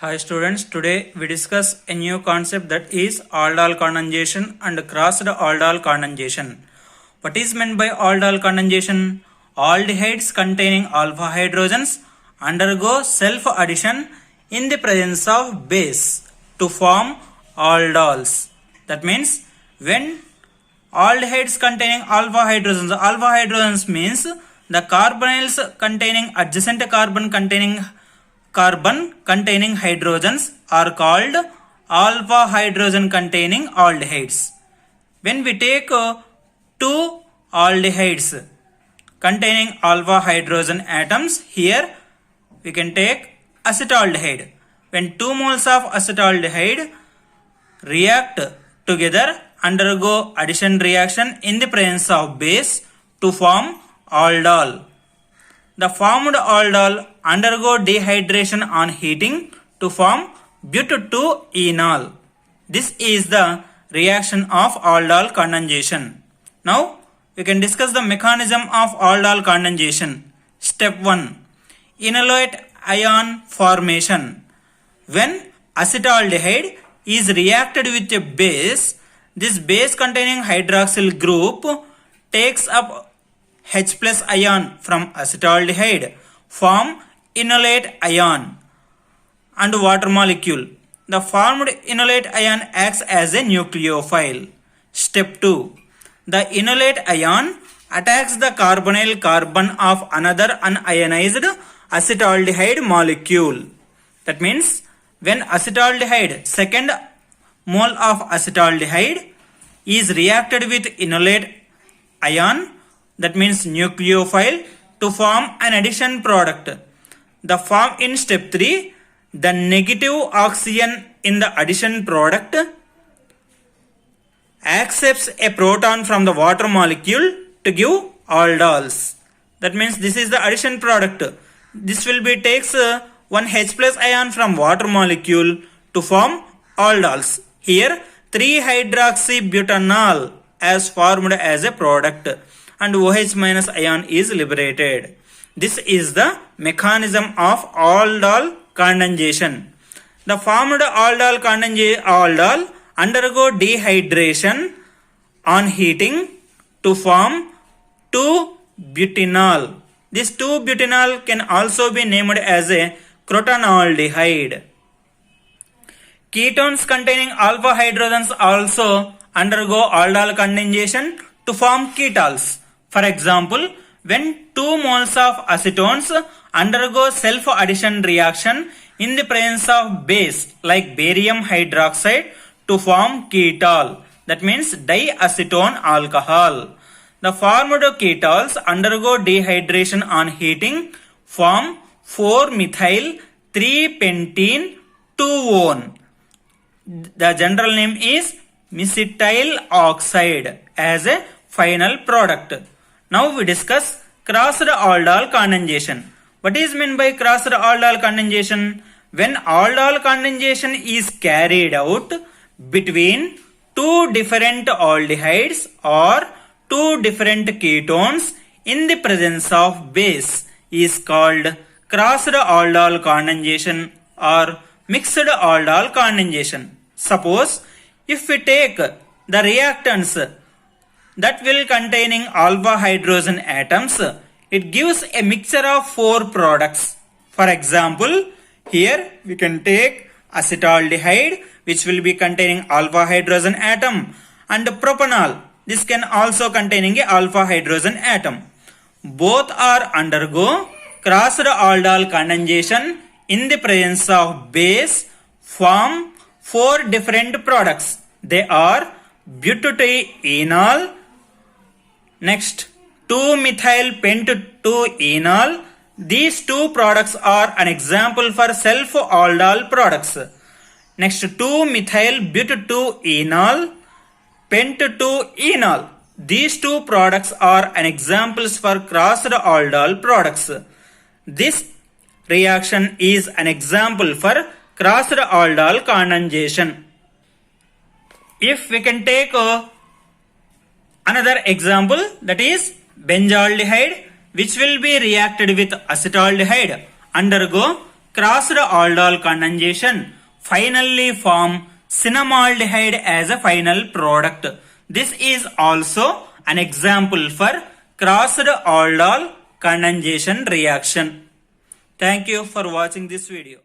Hi students, today we discuss a new concept that is aldol condensation and crossed aldol condensation. What is meant by aldol condensation? Aldehydes containing alpha hydrogens undergo self-addition in the presence of base to form aldols. That means when aldehydes containing alpha hydrogens means the carbonyls containing adjacent carbon containing hydrogens are called alpha hydrogen containing aldehydes. When we take two aldehydes containing alpha hydrogen atoms, here we can take acetaldehyde. When 2 moles of acetaldehyde react together, undergo addition reaction in the presence of base to form aldol. The formed aldol undergo dehydration on heating to form but2-enol. This is the reaction of aldol condensation. Now we can discuss the mechanism of aldol condensation. Step 1. Enolate ion formation. When acetaldehyde is reacted with a base, this base containing hydroxyl group takes up H plus ion from acetaldehyde, form enolate ion and water molecule. The formed enolate ion acts as a nucleophile. Step 2. The enolate ion attacks the carbonyl carbon of another unionized acetaldehyde molecule. That means when acetaldehyde, second mole of acetaldehyde is reacted with enolate ion, that means nucleophile, to form an addition product. The form in step 3, the negative oxygen in the addition product accepts a proton from the water molecule to give aldols. That means this is the addition product. This will be takes one H plus ion from water molecule to form aldols. Here 3-hydroxybutanol as formed as a product and OH minus ion is liberated. This is the mechanism of aldol condensation. The formed aldol undergo dehydration on heating to form 2-butanol. This 2-butanol can also be named as a crotonaldehyde. Ketones containing alpha hydrogens also undergo aldol condensation to form ketols. For example, when 2 moles of acetones undergo self-addition reaction in the presence of base like barium hydroxide to form ketol, that means diacetone alcohol. The formed ketols undergo dehydration on heating, form 4-methyl-3-pentene-2-one. The general name is methyl oxide as a final product. Now we discuss crossed aldol condensation. What is meant by crossed aldol condensation? When aldol condensation is carried out between two different aldehydes or two different ketones in the presence of base is called crossed aldol condensation or mixed aldol condensation. Suppose if we take the reactants that will containing alpha hydrogen atoms, it gives a mixture of 4 products. For example, here we can take acetaldehyde, which will be containing alpha hydrogen atom, and propanol. This can also containing a alpha hydrogen atom. Both are undergo crossed aldol condensation in the presence of base, form 4 different products. They are but2-enol, next 2-methyl-pent2-enol. These two products are an example for self-aldol products. Next 2-methyl-but2-enol, pent2-enol. These two products are an examples for crossed aldol products. This reaction is an example for crossed aldol condensation. If we can take another example, that is benzaldehyde, which will be reacted with acetaldehyde, undergo Crossed aldol condensation finally form cinnamaldehyde as a final product. This is also an example for crossed aldol condensation reaction. Thank you for watching this video.